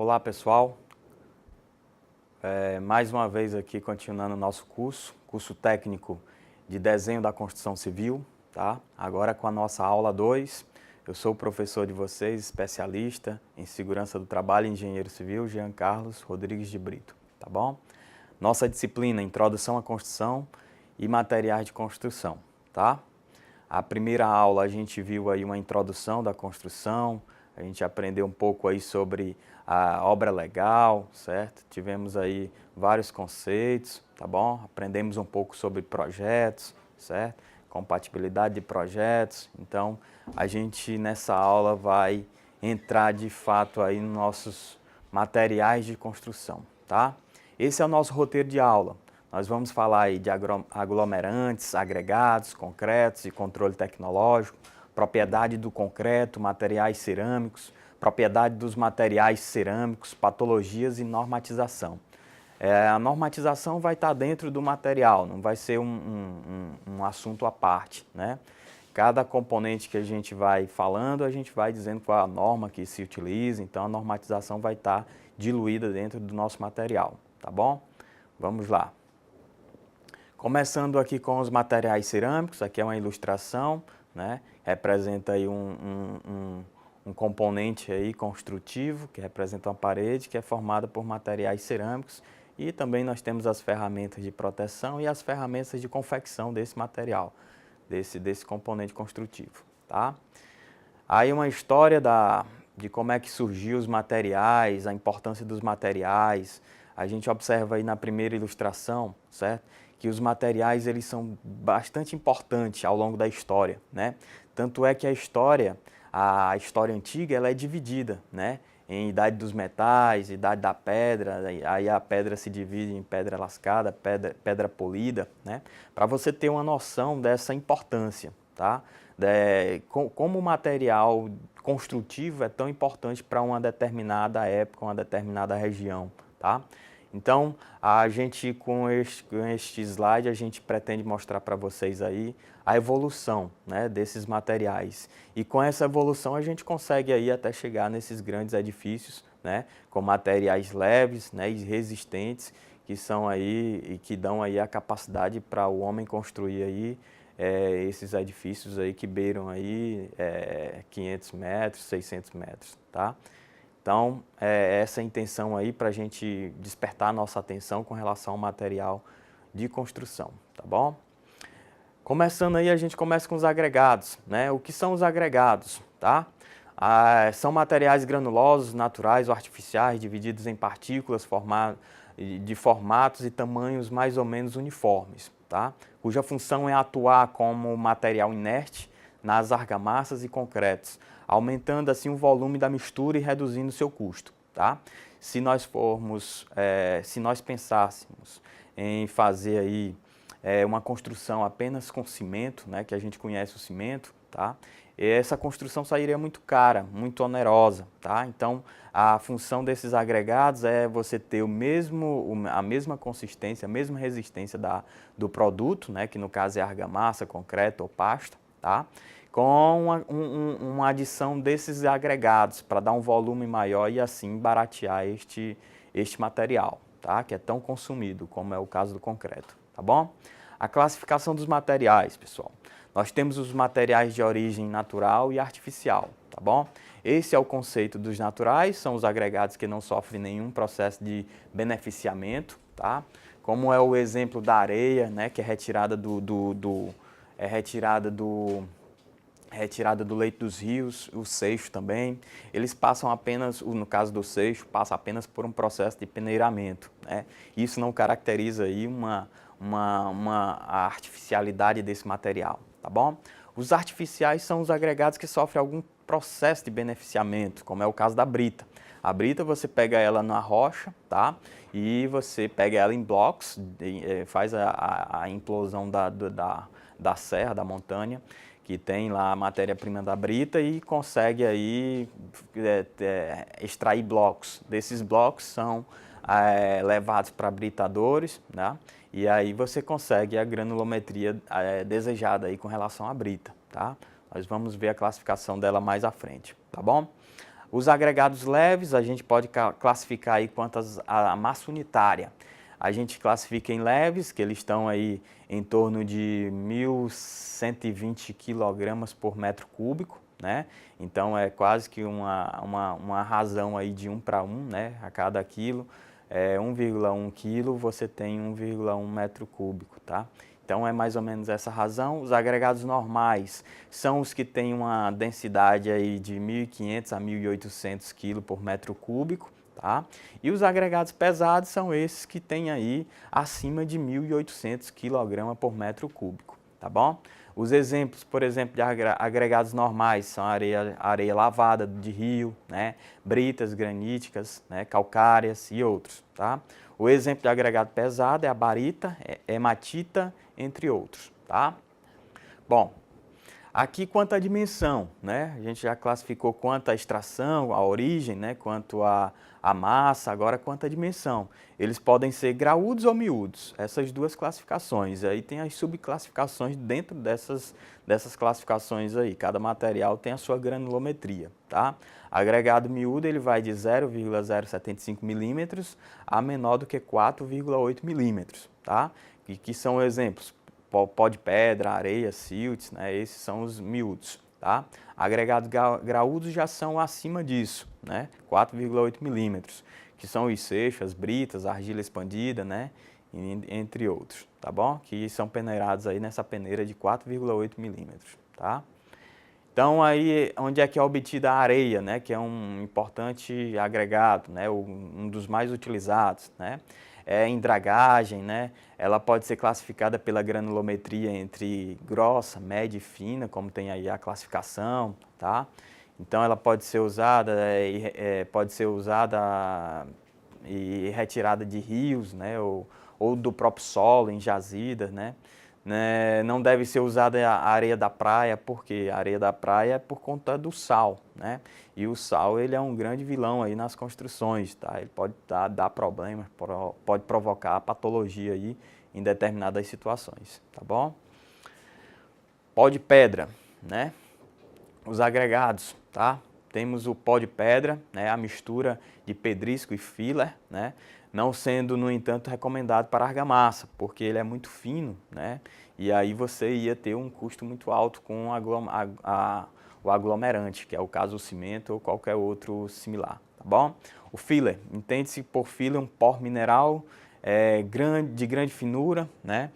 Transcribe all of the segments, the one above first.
Olá pessoal, mais uma vez aqui continuando o nosso curso técnico de desenho da construção civil, tá? Agora com a nossa aula 2, eu sou o professor de vocês, especialista em segurança do trabalho e engenheiro civil, Jean Carlos Rodrigues de Brito, tá bom? Nossa disciplina, Introdução à Construção e Materiais de Construção, tá? A primeira aula a gente viu aí uma introdução da construção, a gente aprendeu um pouco aí sobre a obra legal, certo? Tivemos aí vários conceitos, tá bom? Aprendemos um pouco sobre projetos, certo? Compatibilidade de projetos. Então, a gente nessa aula vai entrar de fato aí nos nossos materiais de construção, tá? Esse é o nosso roteiro de aula. Nós vamos falar aí de aglomerantes, agregados, concretos e controle tecnológico, propriedade do concreto, materiais cerâmicos, propriedade dos materiais cerâmicos, patologias e normatização. A normatização vai estar dentro do material, não vai ser um assunto à parte, né? Cada componente que a gente vai falando, a gente vai dizendo qual é a norma que se utiliza, então a normatização vai estar diluída dentro do nosso material, tá bom? Vamos lá. Começando aqui com os materiais cerâmicos, aqui é uma ilustração, né? Representa aí um componente aí construtivo, que representa uma parede, que é formada por materiais cerâmicos, e também nós temos as ferramentas de proteção e as ferramentas de confecção desse material, desse componente construtivo, tá? Aí uma história de como é que surgiu os materiais, a importância dos materiais. A gente observa aí na primeira ilustração, certo? Que os materiais eles são bastante importantes ao longo da história, né? Tanto é que a história antiga, ela é dividida, né? Em idade dos metais, idade da pedra, aí a pedra se divide em pedra lascada, pedra polida, né? Para você ter uma noção dessa importância, tá? Como o material construtivo é tão importante para uma determinada época, uma determinada região, tá? Então, a gente com este slide, a gente pretende mostrar para vocês aí a evolução, né, desses materiais. E com essa evolução a gente consegue aí até chegar nesses grandes edifícios, né, com materiais leves, né, e resistentes, que são aí e que dão aí a capacidade para o homem construir aí esses edifícios aí que beiram aí 500 metros, 600 metros, tá? Então, essa é a intenção aí para a gente despertar a nossa atenção com relação ao material de construção, tá bom? Começando aí, a gente começa com os agregados, né? O que são os agregados, tá? São materiais granulosos, naturais ou artificiais, divididos em partículas de formatos e tamanhos mais ou menos uniformes, tá? Cuja função é atuar como material inerte nas argamassas e concretos, aumentando assim o volume da mistura e reduzindo o seu custo, tá? Se nós pensássemos em fazer aí uma construção apenas com cimento, né, que a gente conhece o cimento, tá? Essa construção sairia muito cara, muito onerosa, tá? Então, a função desses agregados é você ter a mesma consistência, a mesma resistência do produto, né, que no caso é argamassa, concreto ou pasta, tá? Com uma adição desses agregados para dar um volume maior e assim baratear este material, tá? Que é tão consumido, como é o caso do concreto, tá bom? A classificação dos materiais, pessoal. Nós temos os materiais de origem natural e artificial, tá bom? Esse é o conceito dos naturais, são os agregados que não sofrem nenhum processo de beneficiamento, tá? Como é o exemplo da areia, né, que é retirada retirada do leito dos rios, o seixo também. Eles passam apenas, no caso do seixo, passa apenas por um processo de peneiramento, né? Isso não caracteriza aí a artificialidade desse material, tá bom? Os artificiais são os agregados que sofrem algum processo de beneficiamento, como é o caso da brita. A brita você pega ela na rocha, tá? E você pega ela em blocos, faz a implosão da serra, da montanha, que tem lá a matéria-prima da brita e consegue aí extrair blocos. Desses blocos são levados para britadores, né? E aí você consegue a granulometria desejada aí com relação à brita, tá? Nós vamos ver a classificação dela mais à frente, tá bom? Os agregados leves, a gente pode classificar aí quanto à massa unitária. A gente classifica em leves, que eles estão aí em torno de 1.120 kg por metro cúbico, né? Então é quase que uma razão aí de 1 para 1, né? A cada quilo, 1,1 kg você tem 1,1 metro cúbico, tá? Então é mais ou menos essa razão. Os agregados normais são os que têm uma densidade aí de 1.500 a 1.800 kg por metro cúbico, tá? E os agregados pesados são esses que têm aí acima de 1.800 kg por metro cúbico, tá bom? Os exemplos, por exemplo, de agregados normais são areia lavada de rio, né? Britas graníticas, né? Calcárias e outros, tá? O exemplo de agregado pesado é a barita, hematita, entre outros, tá? Bom, aqui quanto à dimensão, né? A gente já classificou quanto à extração, a origem, né? Quanto à massa, agora quanto à dimensão. Eles podem ser graúdos ou miúdos, essas duas classificações. Aí tem as subclassificações dentro dessas classificações aí. Cada material tem a sua granulometria, tá? Agregado miúdo, ele vai de 0,075 milímetros a menor do que 4,8 milímetros, tá? Que são exemplos, pó de pedra, areia, silts, né? Esses são os miúdos, tá? Agregados graúdos já são acima disso, né? 4,8 milímetros, que são os seixos, as britas, a argila expandida, né? Entre outros, tá bom? Que são peneirados aí nessa peneira de 4,8 milímetros, tá? Então, aí, onde é que é obtida a areia, né? Que é um importante agregado, né? Um dos mais utilizados, né? Em dragagem, né? Ela pode ser classificada pela granulometria entre grossa, média e fina, como tem aí a classificação, tá? Então, ela pode ser usada, e retirada de rios, né? Ou do próprio solo, em jazidas, né? Não deve ser usada a areia da praia, porque a areia da praia é por conta do sal, né? E o sal, ele é um grande vilão aí nas construções, tá? Ele pode dar problemas, pode provocar patologia aí em determinadas situações, tá bom? Pó de pedra, né? Os agregados, tá? Temos o pó de pedra, né? A mistura de pedrisco e filler, né? Não sendo, no entanto, recomendado para argamassa, porque ele é muito fino, né? E aí você ia ter um custo muito alto com o aglomerante, que é o caso do cimento ou qualquer outro similar, tá bom? O filler, entende-se por filler um pó mineral de grande finura, né?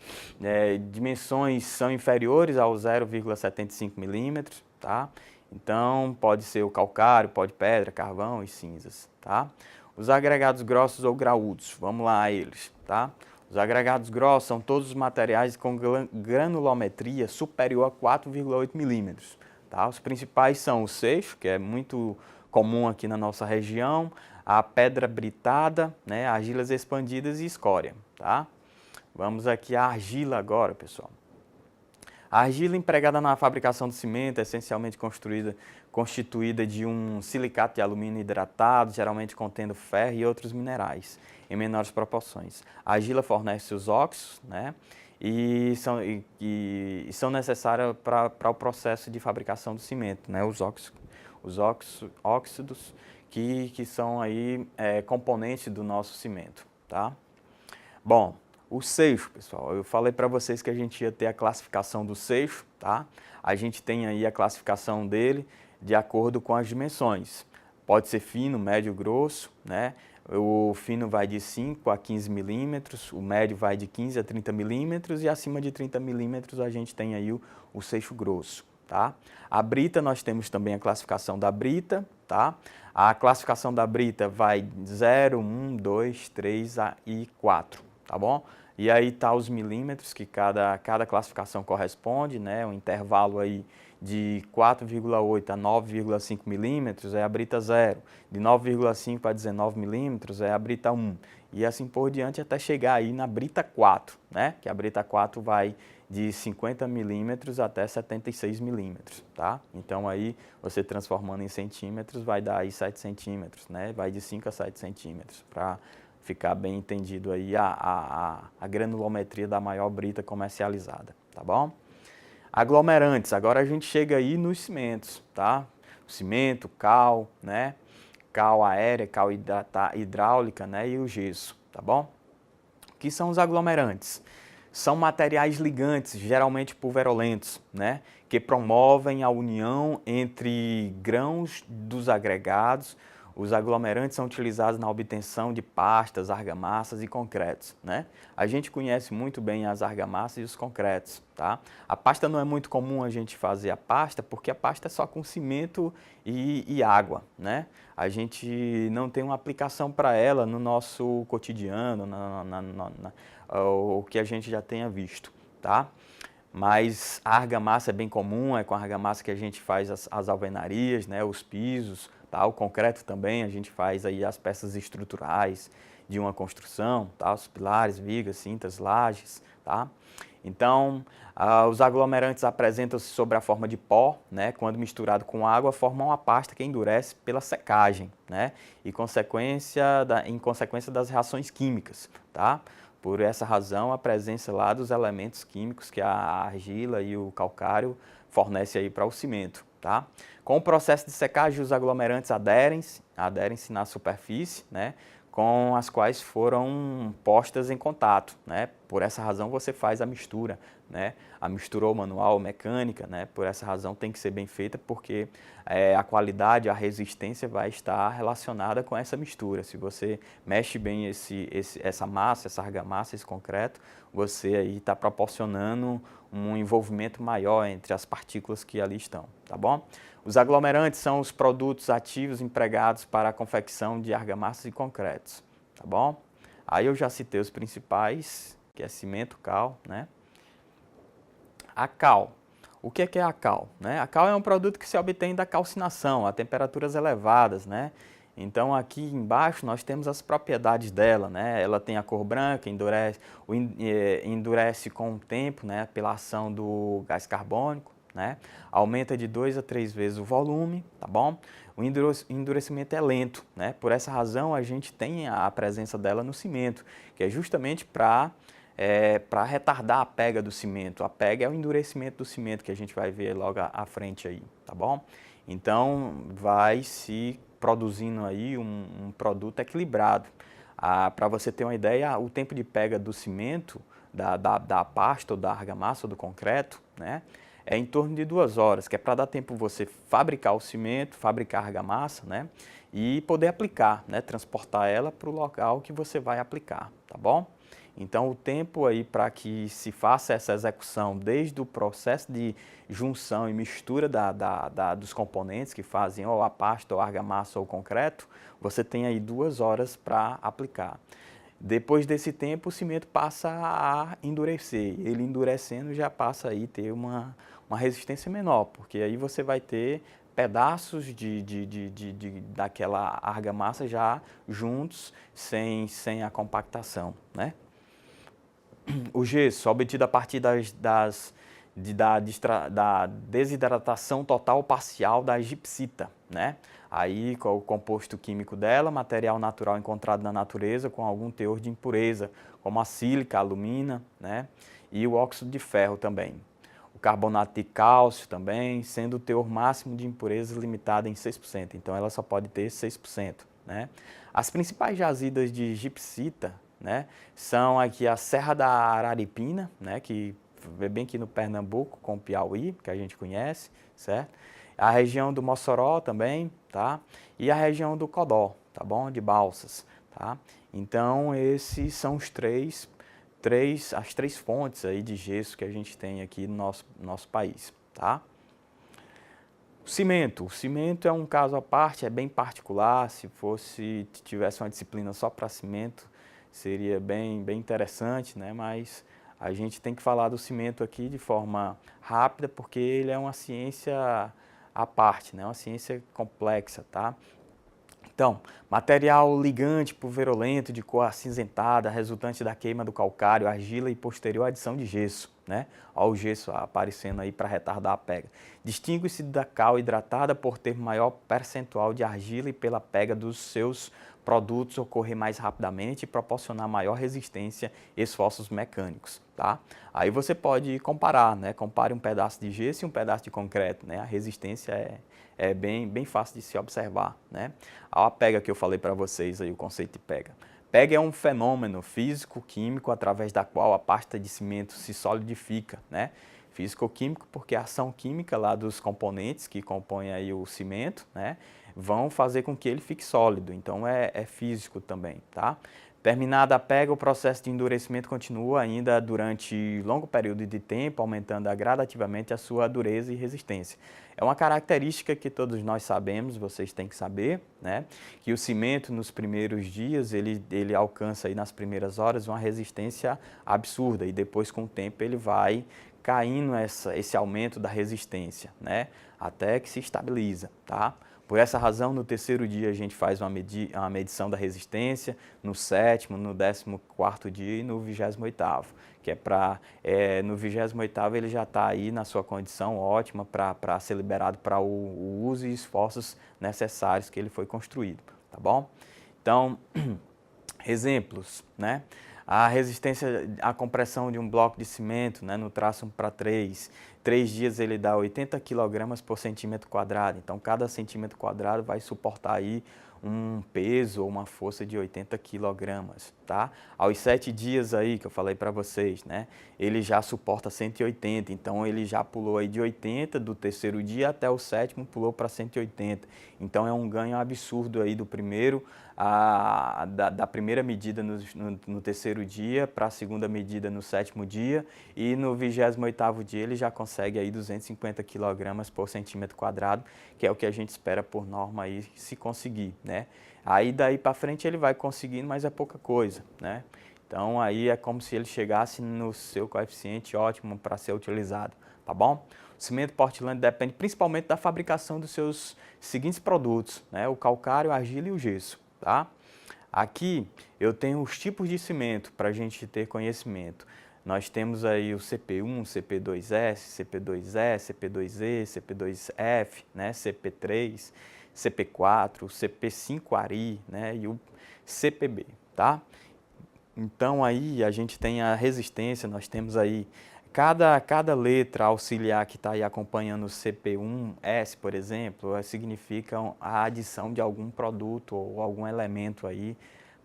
Dimensões são inferiores ao 0,75 milímetros, tá? Então, pode ser o calcário, pó de pedra, carvão e cinzas, tá? Os agregados grossos ou graúdos, vamos lá a eles, tá? Os agregados grossos são todos os materiais com granulometria superior a 4,8 milímetros, tá? Os principais são o seixo, que é muito comum aqui na nossa região, a pedra britada, né? Argilas expandidas e escória, tá? Vamos aqui à argila agora, pessoal. A argila empregada na fabricação do cimento é essencialmente constituída de um silicato de alumínio hidratado, geralmente contendo ferro e outros minerais, em menores proporções. A argila fornece os óxidos, né, e são necessárias para o processo de fabricação do cimento, né, os óxidos que são aí componentes do nosso cimento, tá? Bom, o seixo, pessoal, eu falei para vocês que a gente ia ter a classificação do seixo, tá? A gente tem aí a classificação dele de acordo com as dimensões. Pode ser fino, médio, grosso, né? O fino vai de 5 a 15 milímetros, o médio vai de 15 a 30 milímetros e acima de 30 milímetros a gente tem aí o seixo grosso, tá? A brita, nós temos também a classificação da brita, tá? A classificação da brita vai 0, 1, 2, 3 e 4, tá bom? E aí tá os milímetros que cada classificação corresponde, né? Um intervalo aí de 4,8 a 9,5 milímetros é a brita 0, de 9,5 a 19 milímetros é a brita 1, e assim por diante até chegar aí na brita 4, né? Que a brita 4 vai de 50 milímetros até 76 milímetros, tá? Então aí você transformando em centímetros vai dar aí 7 centímetros, né? Vai de 5 a 7 centímetros, para ficar bem entendido aí a granulometria da maior brita comercializada, tá bom? Aglomerantes, agora a gente chega aí nos cimentos, tá? cimento, cal, né? Cal aérea, cal hidráulica, né? E o gesso, tá bom? O que são os aglomerantes? São materiais ligantes, geralmente pulverulentos, né? Que promovem a união entre grãos dos agregados. Os aglomerantes são utilizados na obtenção de pastas, argamassas e concretos, né? A gente conhece muito bem as argamassas e os concretos, tá? A pasta não é muito comum a gente fazer a pasta, porque a pasta é só com cimento e água, né? A gente não tem uma aplicação para ela no nosso cotidiano, o que a gente já tenha visto, tá? Mas a argamassa é bem comum, é com a argamassa que a gente faz as alvenarias, né, os pisos, tá? O concreto também, a gente faz aí as peças estruturais de uma construção, tá? Os pilares, vigas, cintas, lajes, tá? Então, os aglomerantes apresentam-se sob a forma de pó, né? Quando misturado com água, formam uma pasta que endurece pela secagem, né? E em consequência das reações químicas, tá? Por essa razão, a presença lá dos elementos químicos que a argila e o calcário fornecem aí para o cimento, tá? Com o processo de secagem, os aglomerantes aderem-se na superfície, né? Com as quais foram postas em contato, né? Por essa razão você faz a mistura, né? A mistura ou manual ou mecânica, né? Por essa razão tem que ser bem feita, porque a qualidade, a resistência vai estar relacionada com essa mistura. Se você mexe bem essa massa, essa argamassa, esse concreto, você aí está proporcionando um envolvimento maior entre as partículas que ali estão, tá bom? Os aglomerantes são os produtos ativos empregados para a confecção de argamassas e concretos, tá bom? Aí eu já citei os principais, que é cimento, cal, né? A cal. O que é a cal? Né? A cal é um produto que se obtém da calcinação a temperaturas elevadas, né? Então aqui embaixo nós temos as propriedades dela, né? Ela tem a cor branca, endurece com o tempo, né? Pela ação do gás carbônico, né? Aumenta de 2 a 3 vezes o volume, tá bom? O endurecimento é lento, né? Por essa razão a gente tem a presença dela no cimento, que é justamente para retardar a pega do cimento. A pega é o endurecimento do cimento, que a gente vai ver logo à frente aí, tá bom? Então, vai se produzindo aí um produto equilibrado. Para você ter uma ideia, o tempo de pega do cimento, da pasta ou da argamassa ou do concreto, né, é em torno de 2 horas, que é para dar tempo você fabricar o cimento, fabricar a argamassa, né, e poder aplicar, né, transportar ela para o local que você vai aplicar, tá bom? Então, o tempo aí para que se faça essa execução, desde o processo de junção e mistura dos componentes que fazem ou a pasta, ou a argamassa, ou o concreto, você tem aí 2 horas para aplicar. Depois desse tempo, o cimento passa a endurecer. Ele endurecendo já passa aí a ter uma resistência menor, porque aí você vai ter pedaços daquela argamassa já juntos, sem a compactação, né? O gesso, obtido a partir da desidratação total ou parcial da gipsita, né? Aí, qual o composto químico dela? Material natural encontrado na natureza com algum teor de impureza, como a sílica, a alumina, né? E o óxido de ferro também. O carbonato de cálcio também, sendo o teor máximo de impurezas limitado em 6%. Então, ela só pode ter 6%, né? As principais jazidas de gipsita, né, são aqui a Serra da Araripina, né, que é bem aqui no Pernambuco, com o Piauí, que a gente conhece, certo? A região do Mossoró também, tá? E a região do Codó, tá bom? De Balsas, tá? Então, esses são as três fontes aí de gesso que a gente tem aqui no nosso país, tá? O cimento é um caso à parte, é bem particular. Se tivesse uma disciplina só para cimento, seria bem interessante, né? Mas a gente tem que falar do cimento aqui de forma rápida, porque ele é uma ciência à parte, né? Uma ciência complexa, tá? Então, material ligante pulverulento de cor acinzentada, resultante da queima do calcário, argila e posterior adição de gesso, né? Olha o gesso aparecendo aí para retardar a pega. Distingue-se da cal hidratada por ter maior percentual de argila e pela pega dos seus produtos ocorrer mais rapidamente e proporcionar maior resistência e esforços mecânicos, tá? Aí você pode comparar, né? Compare um pedaço de gesso e um pedaço de concreto, né? A resistência é bem fácil de se observar, né? A pega que eu falei para vocês aí, o conceito de pega. Pega é um fenômeno físico-químico através da qual a pasta de cimento se solidifica, né? Físico-químico porque a ação química lá dos componentes que compõem aí o cimento, né, vão fazer com que ele fique sólido, então é físico também, tá? Terminada a pega, o processo de endurecimento continua ainda durante longo período de tempo, aumentando gradativamente a sua dureza e resistência. É uma característica que todos nós sabemos, vocês têm que saber, né? Que o cimento nos primeiros dias, ele alcança aí nas primeiras horas uma resistência absurda e depois com o tempo ele vai caindo esse aumento da resistência, né? Até que se estabiliza, tá? Por essa razão, no terceiro dia a gente faz uma medição da resistência, no sétimo, no 14º dia e no 28º, que é para, no 28º ele já está aí na sua condição ótima para ser liberado para o uso e esforços necessários que ele foi construído, tá bom? Então, exemplos, né? A resistência à compressão de um bloco de cimento, né, no traço 1:3, 3 dias ele dá 80 kg por centímetro quadrado. Então, cada centímetro quadrado vai suportar aí um peso ou uma força de 80 kg, tá? Aos 7 dias aí que eu falei para vocês, né, ele já suporta 180. Então, ele já pulou aí de 80 do terceiro dia até o sétimo pulou para 180. Então, é um ganho absurdo aí do primeiro da primeira medida no terceiro dia para a segunda medida no sétimo dia e no 28º dia ele já consegue aí 250 kg por centímetro quadrado, que é o que a gente espera por norma aí se conseguir, né? Aí daí para frente ele vai conseguindo, mas é pouca coisa, né? Então aí é como se ele chegasse no seu coeficiente ótimo para ser utilizado, tá bom? O cimento Portland depende principalmente da fabricação dos seus seguintes produtos, né? O calcário, a argila e o gesso. Tá? Aqui eu tenho os tipos de cimento para a gente ter conhecimento. Nós temos aí o CP1, CP2S, CP2E, CP2E, CP2F, né? CP3, CP4, CP5 Ari, né? E o CPB, tá? Então aí a gente tem a resistência, nós temos aí cada letra auxiliar que está aí acompanhando o CP1S, por exemplo, significa a adição de algum produto ou algum elemento aí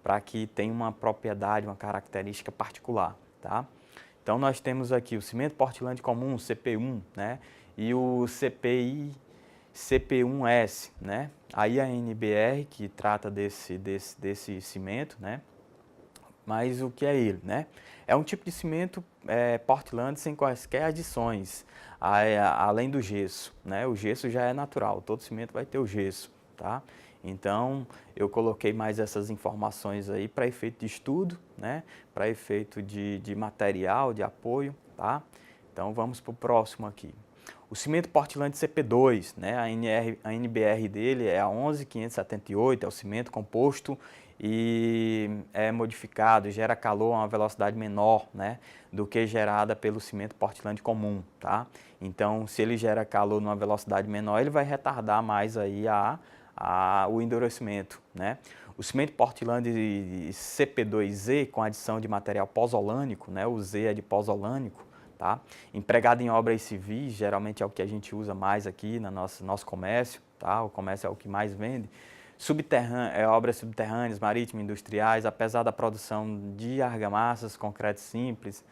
para que tenha uma propriedade, uma característica particular, tá? Então nós temos aqui o cimento Portland comum, CP1, né? E o CP1S, né? Aí a NBR que trata desse cimento, né? Mas o que é ele, né? É um tipo de cimento Portland sem quaisquer adições, além do gesso, né? O gesso já é natural, todo cimento vai ter o gesso, tá? Então, eu coloquei mais essas informações aí para efeito de estudo, né? Para efeito de material, de apoio, tá? Então, vamos para o próximo aqui. O cimento Portland CP2, né? A NBR dele é a 11578, é o cimento composto e é modificado, gera calor a uma velocidade menor, né, do que gerada pelo cimento Portland comum, tá? Então, se ele gera calor numa velocidade menor, ele vai retardar mais aí o endurecimento, né? O cimento Portland CP2Z com adição de material pozolânico, né, o Z é de pozolânico, tá? Empregado em obras civis, geralmente é o que a gente usa mais aqui no nosso comércio, tá? O comércio é o que mais vende. Obras subterrâneas, marítimas, industriais, apesar da produção de argamassas, concreto simples,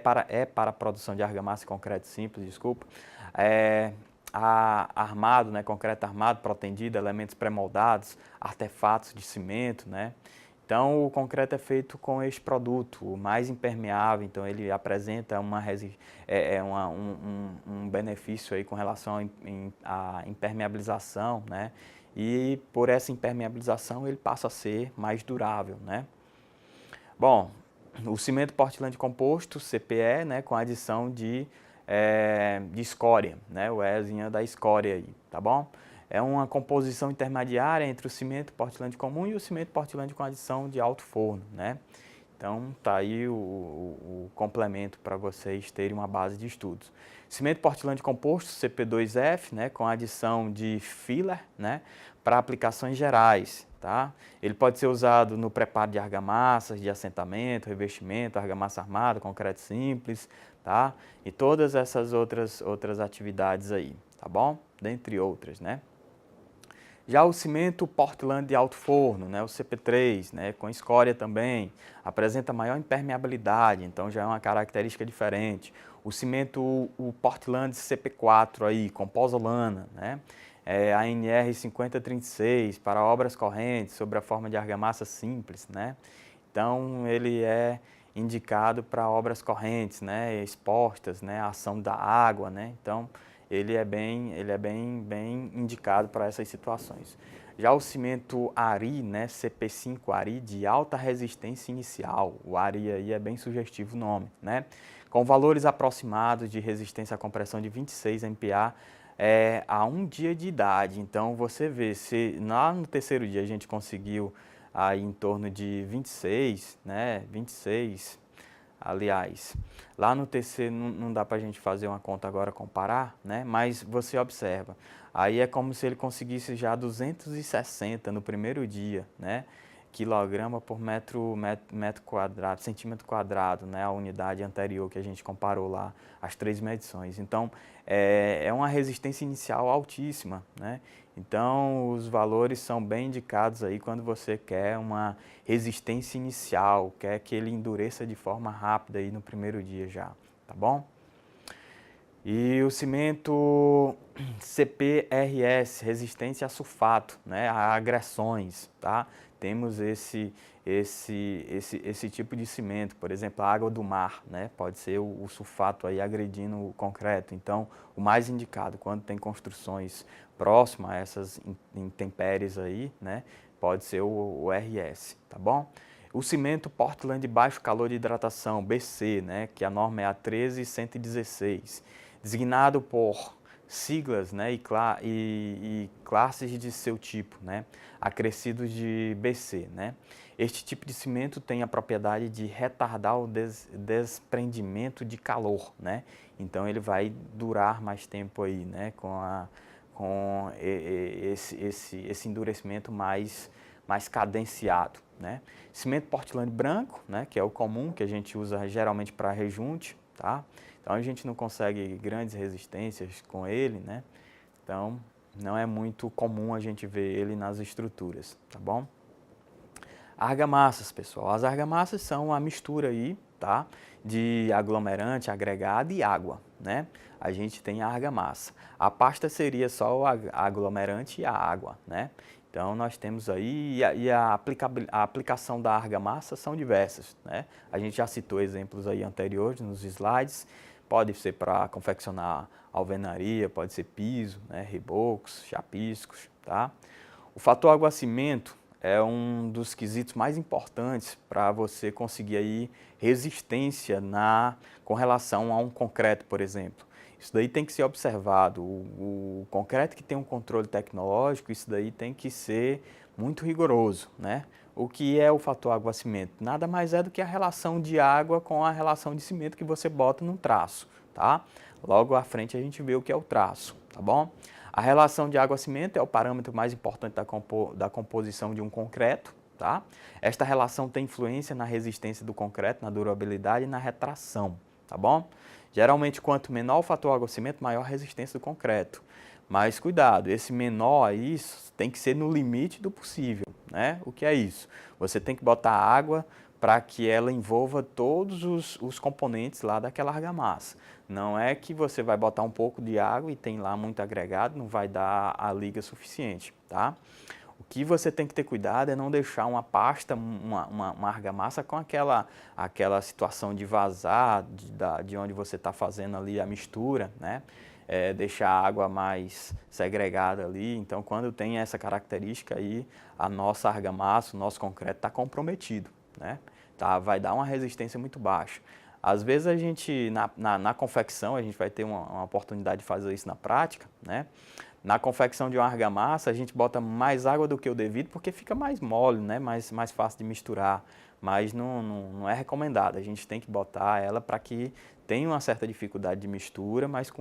para a produção de argamassa e concreto simples, desculpa, armado, né, concreto armado, protendido, elementos pré-moldados, artefatos de cimento, né? Então, o concreto é feito com este produto, o mais impermeável, então ele apresenta um benefício aí com relação à impermeabilização, né? E por essa impermeabilização ele passa a ser mais durável, né? Bom, o cimento Portland composto, CPE, né, com adição de escória, né? O Ezinha da escória aí, tá bom? É uma composição intermediária entre o cimento Portland comum e o cimento Portland com adição de alto forno, né? Então, tá aí o complemento para vocês terem uma base de estudos. Cimento Portland composto, CP2F, né, com adição de filler, né, para aplicações gerais, tá? Ele pode ser usado no preparo de argamassas, de assentamento, revestimento, argamassa armada, concreto simples, tá? E todas essas outras atividades aí, tá bom? Dentre outras, né? Já o cimento Portland de alto forno, né, o CP3, né, com escória também, apresenta maior impermeabilidade, então já é uma característica diferente. O cimento, o Portland CP4 aí, com pozolana, né, ANR 5036 para obras correntes sobre a forma de argamassa simples, né. Então ele é indicado para obras correntes, né, expostas, né, a ação da água, né. Então ele é bem indicado para essas situações. Já o cimento Ari, né, CP5 Ari, de alta resistência inicial, o Ari aí é bem sugestivo o nome, né, com valores aproximados de resistência à compressão de 26 MPa a 1 dia de idade. Então você vê, se lá no terceiro dia a gente conseguiu aí em torno de 26, né, 26. Aliás, lá no TC não dá para a gente fazer uma conta agora, comparar, né? Mas você observa, aí é como se ele conseguisse já 260 no primeiro dia, né? Quilograma por metro quadrado, centímetro quadrado, né? A unidade anterior que a gente comparou lá, as 3 medições. Então, é uma resistência inicial altíssima, né? Então, os valores são bem indicados aí quando você quer uma resistência inicial, quer que ele endureça de forma rápida aí no primeiro dia já, tá bom? E o cimento CPRS, resistência a sulfato, né, a agressões, tá? Temos esse tipo de cimento, por exemplo, a água do mar, né? Pode ser o sulfato aí agredindo o concreto. Então, o mais indicado quando tem construções próximas a essas intempéries aí, né? Pode ser o RS, tá bom? O cimento Portland de baixo calor de hidratação, BC, né? Que a norma é a 13116, designado por siglas, né, e classes de seu tipo, né, acrescidos de BC, né. Este tipo de cimento tem a propriedade de retardar o desprendimento de calor, né. Então ele vai durar mais tempo aí, né, com esse endurecimento mais cadenciado, né. Cimento Portland branco, né, que é o comum que a gente usa geralmente para rejunte, tá. Então a gente não consegue grandes resistências com ele, né? Então não é muito comum a gente ver ele nas estruturas, tá bom? Argamassas, pessoal. As argamassas são a mistura aí, tá? De aglomerante, agregado e água, né? A gente tem a argamassa. A pasta seria só o aglomerante e a água, né? Então nós temos aí, a aplicação da argamassa são diversas, né? A gente já citou exemplos aí anteriores nos slides. Pode ser para confeccionar alvenaria, pode ser piso, né, rebocos, chapiscos, tá? O fator aguacimento é um dos quesitos mais importantes para você conseguir aí resistência com relação a um concreto, por exemplo. Isso daí tem que ser observado. O concreto que tem um controle tecnológico, isso daí tem que ser muito rigoroso, né? O que é o fator aguacimento? Nada mais é do que a relação de água com a relação de cimento que você bota num traço, tá? Logo à frente a gente vê o que é o traço, tá bom? A relação de água-cimento é o parâmetro mais importante da composição de um concreto, tá? Esta relação tem influência na resistência do concreto, na durabilidade e na retração, tá bom? Geralmente, quanto menor o fator aguacimento, maior a resistência do concreto. Mas cuidado, esse menor aí tem que ser no limite do possível, né? O que é isso? Você tem que botar água para que ela envolva todos os componentes lá daquela argamassa. Não é que você vai botar um pouco de água e tem lá muito agregado, não vai dar a liga suficiente, tá? O que você tem que ter cuidado é não deixar uma pasta, uma argamassa com aquela situação de vazar de onde você está fazendo ali a mistura, né? Deixar a água mais segregada ali. Então, quando tem essa característica aí, a nossa argamassa, o nosso concreto está comprometido, né? Tá? Vai dar uma resistência muito baixa. Às vezes a gente, na confecção, a gente vai ter uma oportunidade de fazer isso na prática, né? Na confecção de uma argamassa, a gente bota mais água do que o devido, porque fica mais mole, né? Mais fácil de misturar. mas não é recomendado. A gente tem que botar ela para que tenha uma certa dificuldade de mistura, mas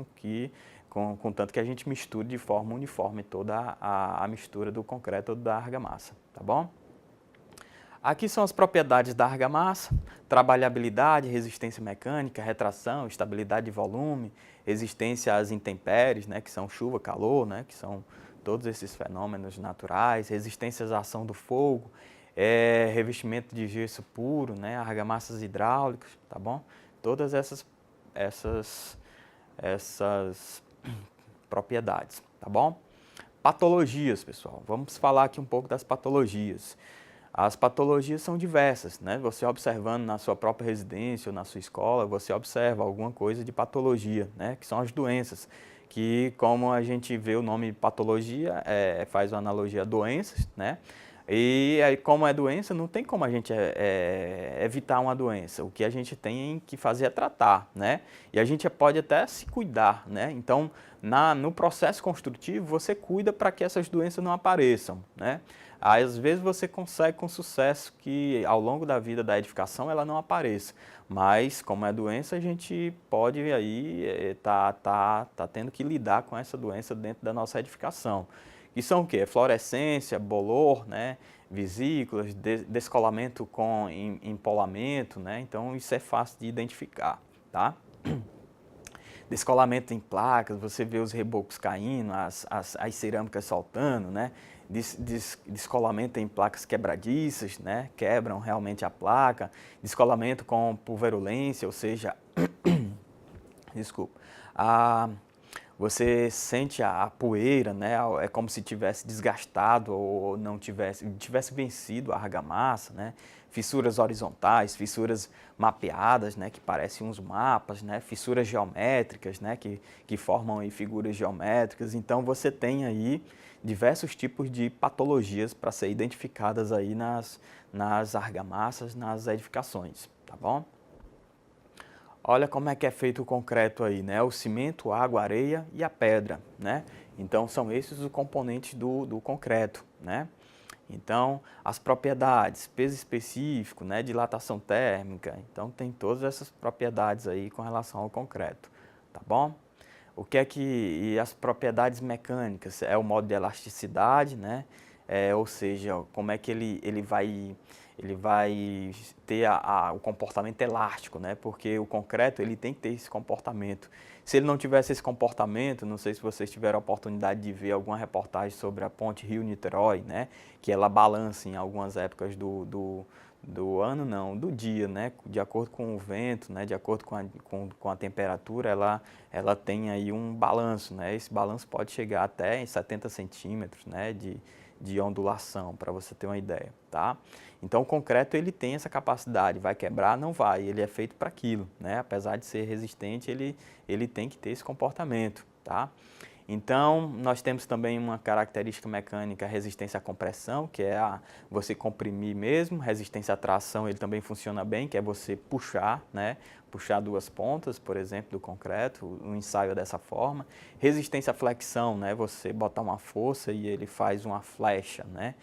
contanto que a gente misture de forma uniforme toda a mistura do concreto ou da argamassa, tá bom? Aqui são as propriedades da argamassa: trabalhabilidade, resistência mecânica, retração, estabilidade de volume, resistência às intempéries, né, que são chuva, calor, né, que são todos esses fenômenos naturais, resistência à ação do fogo, revestimento de gesso puro, né, argamassas hidráulicas, tá bom? Todas essas propriedades, tá bom? Patologias, pessoal. Vamos falar aqui um pouco das patologias. As patologias são diversas, né? Você observando na sua própria residência ou na sua escola, você observa alguma coisa de patologia, né? Que são as doenças, que como a gente vê o nome patologia, faz uma analogia a doenças, né? E aí, como é doença, não tem como a gente evitar uma doença. O que a gente tem que fazer é tratar, né? E a gente pode até se cuidar, né? Então, no processo construtivo, você cuida para que essas doenças não apareçam, né? Às vezes você consegue com sucesso que ao longo da vida da edificação ela não apareça, mas como é doença a gente pode aí tá tendo que lidar com essa doença dentro da nossa edificação. Que são o quê? Fluorescência, bolor, né? Vesículas, descolamento com empolamento, né? Então isso é fácil de identificar, tá? Descolamento em placas, você vê os rebocos caindo, as cerâmicas soltando, né? Descolamento em placas quebradiças, né? Quebram realmente a placa. Descolamento com pulverulência, ou seja, desculpa, você sente a poeira, né? É como se tivesse desgastado ou não tivesse vencido a argamassa, né? Fissuras horizontais, fissuras mapeadas, né? Que parecem uns mapas, né? Fissuras geométricas, né? Que formam aí figuras geométricas. Então você tem aí diversos tipos de patologias para ser identificadas aí nas argamassas, nas edificações, tá bom? Olha como é que é feito o concreto aí, né? O cimento, a água, a areia e a pedra, né? Então, são esses os componentes do concreto, né? Então, as propriedades, peso específico, né? Dilatação térmica. Então, tem todas essas propriedades aí com relação ao concreto, tá bom? E as propriedades mecânicas? É o modo de elasticidade, né? Ou seja, como é que ele vai ter o comportamento elástico, né? Porque o concreto ele tem que ter esse comportamento. Se ele não tivesse esse comportamento, não sei se vocês tiveram a oportunidade de ver alguma reportagem sobre a ponte Rio-Niterói, né? Que ela balança em algumas épocas do ano, não, do dia, né? De acordo com o vento, né? De acordo com a temperatura, ela tem aí um balanço, né? Esse balanço pode chegar até em 70 centímetros, né? De ondulação, para você ter uma ideia, tá? Então, o concreto, ele tem essa capacidade, vai quebrar? Não vai, ele é feito para aquilo, né? Apesar de ser resistente, ele tem que ter esse comportamento, tá? Então, nós temos também uma característica mecânica, resistência à compressão, que é você comprimir mesmo. Resistência à tração, ele também funciona bem, que é você puxar, né? Puxar duas pontas, por exemplo, do concreto, o ensaio é dessa forma. Resistência à flexão, né? Você botar uma força e ele faz uma flecha, né?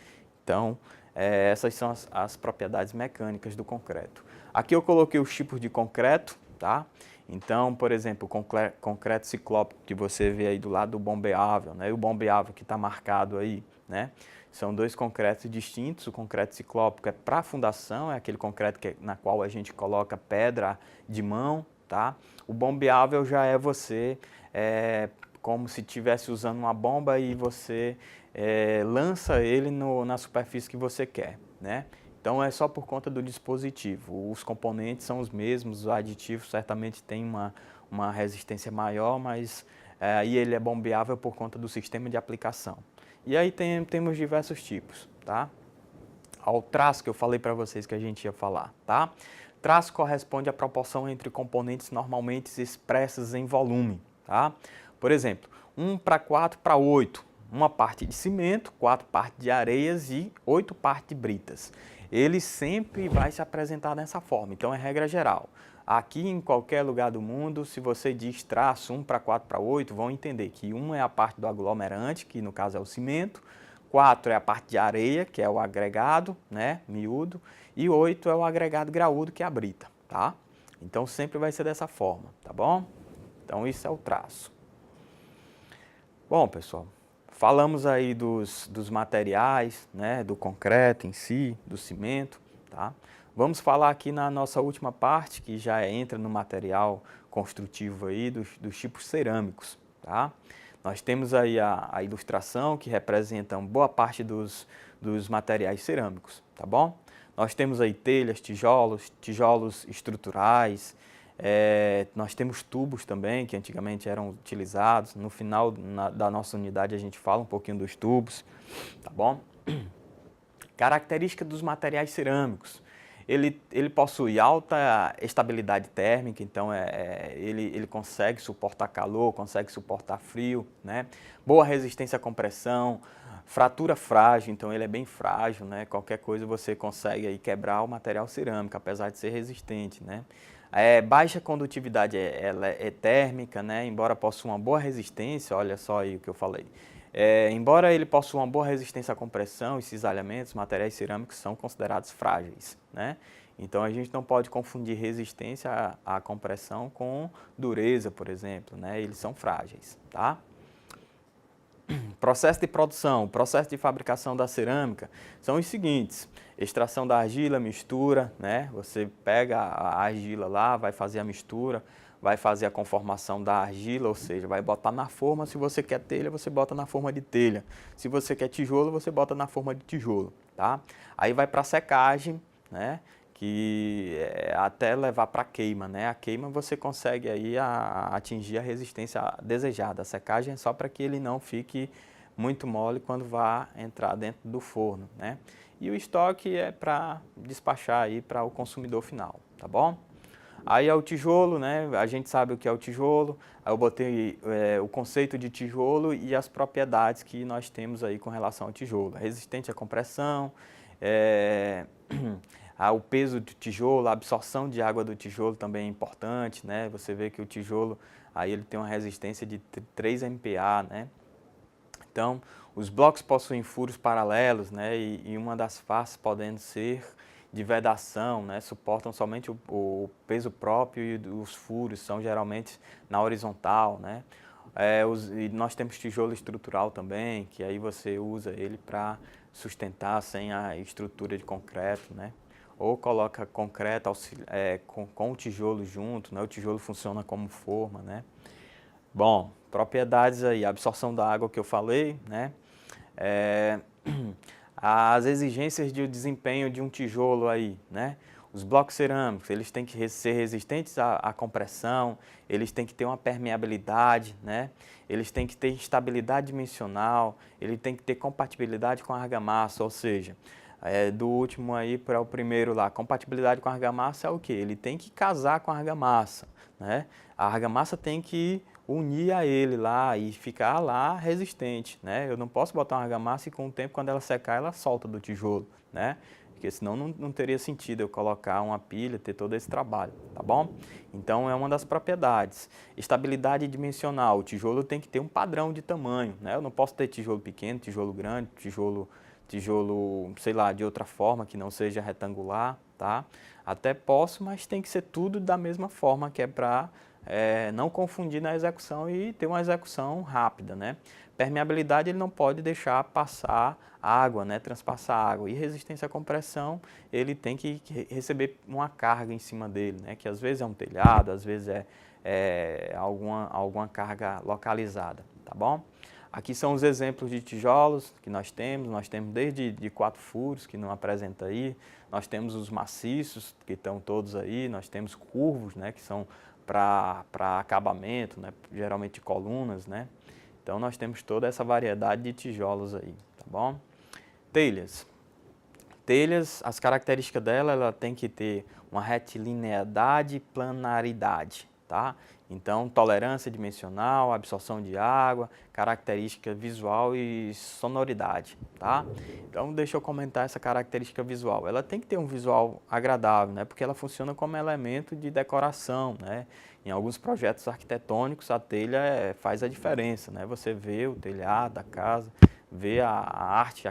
Então, essas são as propriedades mecânicas do concreto. Aqui eu coloquei os tipos de concreto, tá? Então, por exemplo, o concreto ciclópico que você vê aí do lado do bombeável, né? E o bombeável que está marcado aí, né? São dois concretos distintos. O concreto ciclópico é para fundação, é aquele concreto na qual a gente coloca pedra de mão, tá? O bombeável já é você, como se estivesse usando uma bomba e você lança ele na superfície que você quer, né? Então, é só por conta do dispositivo. Os componentes são os mesmos, o aditivo certamente tem uma resistência maior, mas aí ele é bombeável por conta do sistema de aplicação. E aí temos diversos tipos, tá? Ao traço que eu falei para vocês que a gente ia falar, tá? Traço corresponde à proporção entre componentes normalmente expressas em volume, tá? Por exemplo, 1:4:8. Uma parte de cimento, 4 partes de areias e 8 partes de britas. Ele sempre vai se apresentar dessa forma, então é regra geral. Aqui em qualquer lugar do mundo, se você diz traço 1:4:8, vão entender que 1 é a parte do aglomerante, que no caso é o cimento, 4 é a parte de areia, que é o agregado, né, miúdo, e 8 é o agregado graúdo, que é a brita, tá? Então sempre vai ser dessa forma, tá bom? Então isso é o traço. Bom, pessoal, falamos aí dos materiais, né, do concreto em si, do cimento, tá? Vamos falar aqui na nossa última parte, que já entra no material construtivo aí dos tipos cerâmicos, tá? Nós temos aí a ilustração que representa boa parte dos materiais cerâmicos, tá bom? Nós temos aí telhas, tijolos estruturais, nós temos tubos também, que antigamente eram utilizados. No final da nossa unidade a gente fala um pouquinho dos tubos, tá bom? Característica dos materiais cerâmicos. Ele possui alta estabilidade térmica, então ele consegue suportar calor, consegue suportar frio, né? Boa resistência à compressão, fratura frágil, então ele é bem frágil, né? Qualquer coisa você consegue aí quebrar o material cerâmico, apesar de ser resistente, né? Baixa condutividade ela é térmica, né? Embora possua uma boa resistência, olha só aí o que eu falei. Embora ele possua uma boa resistência à compressão e cisalhamento, os materiais cerâmicos são considerados frágeis, né? Então a gente não pode confundir resistência à compressão com dureza, por exemplo, né? Eles são frágeis, tá? Processo de produção, processo de fabricação da cerâmica são os seguintes: extração da argila, mistura, né? Você pega a argila lá, vai fazer a mistura, vai fazer a conformação da argila, ou seja, vai botar na forma. Se você quer telha, você bota na forma de telha. Se você quer tijolo, você bota na forma de tijolo, tá? Aí vai para secagem, né? Que até levar para queima, né? A queima você consegue aí atingir a resistência desejada. A secagem é só para que ele não fique muito mole quando vá entrar dentro do forno, né? E o estoque é para despachar aí para o consumidor final, tá bom? Aí é o tijolo, né? A gente sabe o que é o tijolo. Aí eu botei o conceito de tijolo e as propriedades que nós temos aí com relação ao tijolo. Resistente à compressão, o peso do tijolo, a absorção de água do tijolo também é importante, né? Você vê que o tijolo aí ele tem uma resistência de 3 MPa, né? Então, os blocos possuem furos paralelos, né? E uma das faces podendo ser de vedação, né? Suportam somente o peso próprio e os furos são geralmente na horizontal, né? E nós temos tijolo estrutural também, que aí você usa ele para sustentar sem a estrutura de concreto, né? Ou coloca concreto com o tijolo junto, né? O tijolo funciona como forma, né? Bom, propriedades aí, a absorção da água que eu falei, né? As exigências de desempenho de um tijolo aí, né? Os blocos cerâmicos, eles têm que ser resistentes à compressão, eles têm que ter uma permeabilidade, né? Eles têm que ter estabilidade dimensional, ele tem que ter compatibilidade com a argamassa, ou seja, do último aí para o primeiro lá, compatibilidade com a argamassa é o quê? Ele tem que casar com a argamassa, né? A argamassa tem que unir a ele lá e ficar lá resistente, né? Eu não posso botar uma argamassa e com o tempo, quando ela secar, ela solta do tijolo, né? Porque senão não teria sentido eu colocar uma pilha, ter todo esse trabalho, tá bom? Então é uma das propriedades. Estabilidade dimensional, o tijolo tem que ter um padrão de tamanho, né? Eu não posso ter tijolo pequeno, tijolo grande, tijolo, sei lá, de outra forma que não seja retangular, tá? Até posso, mas tem que ser tudo da mesma forma, que é para não confundir na execução e ter uma execução rápida, né? Permeabilidade ele não pode deixar passar água, né? Transpassar água. E resistência à compressão, ele tem que receber uma carga em cima dele, né? Que às vezes é um telhado, às vezes alguma carga localizada, tá bom? Aqui são os exemplos de tijolos que nós temos desde de 4 furos, que não apresenta aí, nós temos os maciços, que estão todos aí, nós temos curvos, né, que são para acabamento, né, geralmente de colunas, né. Então nós temos toda essa variedade de tijolos aí, tá bom? Telhas. Telhas, as características dela, ela tem que ter uma retilineidade e planaridade, tá? Então, tolerância dimensional, absorção de água, característica visual e sonoridade, tá? Então, deixa eu comentar essa característica visual. Ela tem que ter um visual agradável, né? Porque ela funciona como elemento de decoração, né? Em alguns projetos arquitetônicos, a telha faz a diferença, né? Você vê o telhado da casa, vê a arte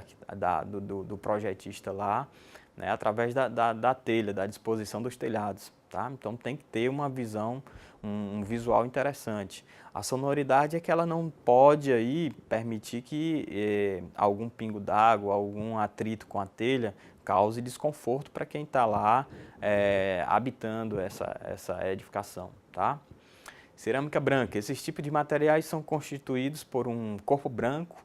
do projetista lá, né, através da telha, da disposição dos telhados, tá? Então tem que ter uma visão, um visual interessante. A sonoridade é que ela não pode aí permitir que algum pingo d'água, algum atrito com a telha cause desconforto para quem está lá habitando essa edificação, tá? Cerâmica branca. Esses tipos de materiais são constituídos por um corpo branco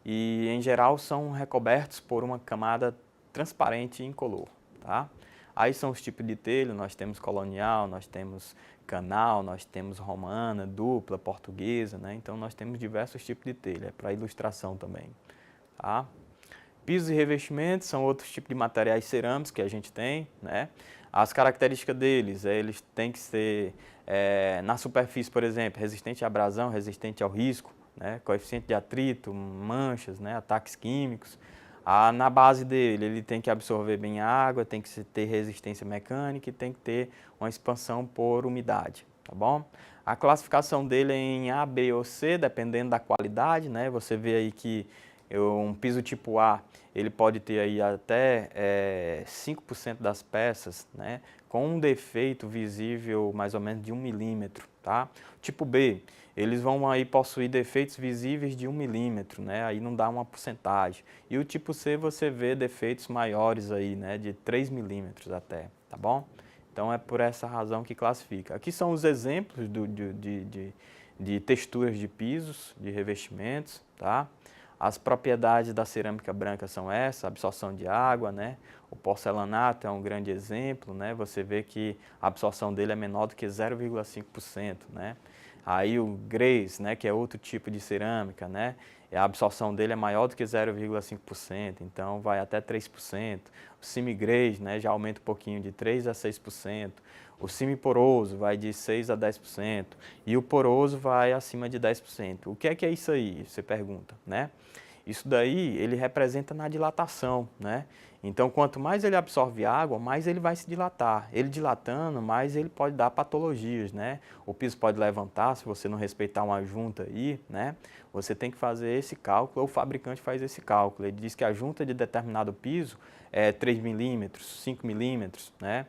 e, em geral, são recobertos por uma camada transparente e incolor, tá? Aí são os tipos de telha, nós temos colonial, nós temos canal, nós temos romana, dupla, portuguesa, né? Então nós temos diversos tipos de telha, para ilustração também, tá? Pisos e revestimentos são outros tipos de materiais cerâmicos que a gente tem, né? As características deles, eles têm que ser, na superfície, por exemplo, resistente à abrasão, resistente ao risco, né? Coeficiente de atrito, manchas, né? Ataques químicos. Na base dele, ele tem que absorver bem a água, tem que ter resistência mecânica e tem que ter uma expansão por umidade, tá bom? A classificação dele é em A, B ou C, dependendo da qualidade, né? Você vê aí que um piso tipo A, ele pode ter aí até 5% das peças, né, com um defeito visível mais ou menos de 1 milímetro, tá? Tipo B, eles vão aí possuir defeitos visíveis de 1 milímetro, né, aí não dá uma porcentagem. E o tipo C você vê defeitos maiores aí, né, de 3 milímetros até, tá bom? Então é por essa razão que classifica. Aqui são os exemplos de texturas de pisos, de revestimentos, tá? As propriedades da cerâmica branca são essas, absorção de água, né? O porcelanato é um grande exemplo, né? Você vê que a absorção dele é menor do que 0,5%, né? Aí o Grace, né, que é outro tipo de cerâmica, né? A absorção dele é maior do que 0,5%, então vai até 3%. O semi-grace, né, já aumenta um pouquinho de 3 a 6%. O semiporoso vai de 6 a 10% e o poroso vai acima de 10%. O que é isso aí? Você pergunta, né? Isso daí ele representa na dilatação, né? Então, quanto mais ele absorve água, mais ele vai se dilatar. Ele dilatando, mais ele pode dar patologias, né? O piso pode levantar se você não respeitar uma junta aí, né? Você tem que fazer esse cálculo, ou o fabricante faz esse cálculo. Ele diz que a junta de determinado piso é 3 milímetros, 5 milímetros, né?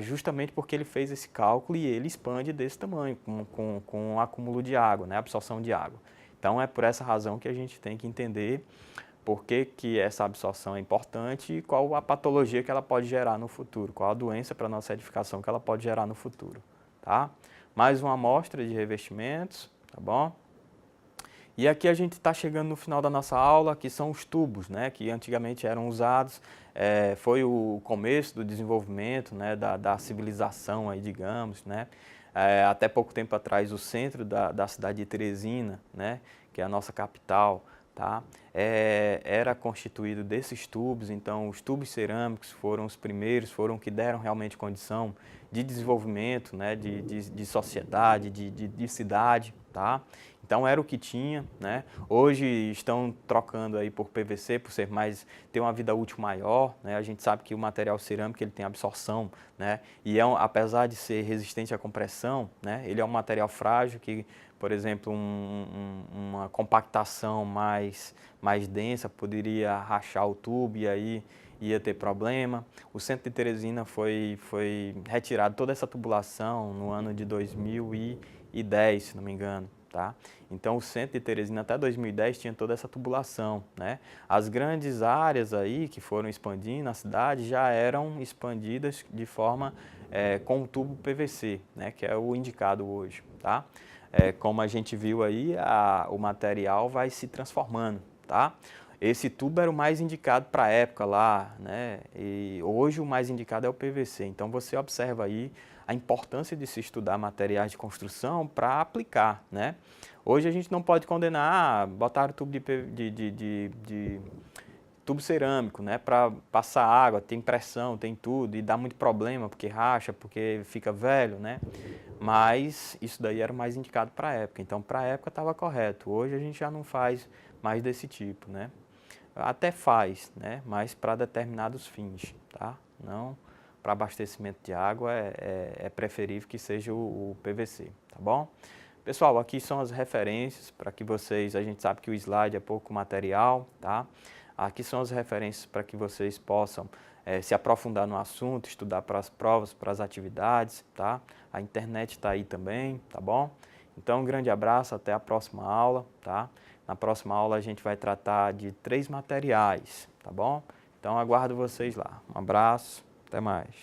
Justamente porque ele fez esse cálculo e ele expande desse tamanho, com o acúmulo de água, né? Absorção de água. Então, é por essa razão que a gente tem que entender por que essa absorção é importante e qual a patologia que ela pode gerar no futuro, qual a doença para a nossa edificação que ela pode gerar no futuro, tá? Mais uma amostra de revestimentos, tá bom? E aqui a gente está chegando no final da nossa aula, que são os tubos, né, que antigamente eram usados, foi o começo do desenvolvimento, né, da civilização, aí, digamos, né? Até pouco tempo atrás, o centro da cidade de Teresina, né, que é a nossa capital, tá? Era constituído desses tubos, então os tubos cerâmicos foram os primeiros, foram que deram realmente condição de desenvolvimento, né, de sociedade, de cidade, tá? Então era o que tinha, né? Hoje estão trocando aí por PVC, por ser mais, ter uma vida útil maior, né? A gente sabe que o material cerâmico ele tem absorção, né? E apesar de ser resistente à compressão, né? Ele é um material frágil que, por exemplo, uma compactação mais densa poderia rachar o tubo e aí ia ter problema. O centro de Teresina foi retirado toda essa tubulação no ano de 2010, se não me engano. Tá? Então, o centro de Teresina até 2010 tinha toda essa tubulação, né? As grandes áreas aí que foram expandindo na cidade já eram expandidas de forma com o tubo PVC, né? Que é o indicado hoje, tá? Como a gente viu aí, o material vai se transformando, tá? Esse tubo era o mais indicado para a época lá, né? E hoje o mais indicado é o PVC. Então, você observa aí a importância de se estudar materiais de construção para aplicar, né? Hoje a gente não pode condenar, botar tubo de tubo cerâmico, né? Para passar água, tem pressão, tem tudo, e dá muito problema, porque racha, porque fica velho, né? Mas isso daí era o mais indicado para a época. Então, para a época estava correto. Hoje a gente já não faz mais desse tipo, né? Até faz, né? Mas para determinados fins, tá? Não para abastecimento de água é preferível que seja o PVC, tá bom? Pessoal, aqui são as referências para que vocês, a gente sabe que o slide é pouco material, tá? Aqui são as referências para que vocês possam se aprofundar no assunto, estudar para as provas, para as atividades, tá? A internet está aí também, tá bom? Então, um grande abraço, até a próxima aula, tá? Na próxima aula a gente vai tratar de 3 materiais, tá bom? Então, aguardo vocês lá. Um abraço, até mais.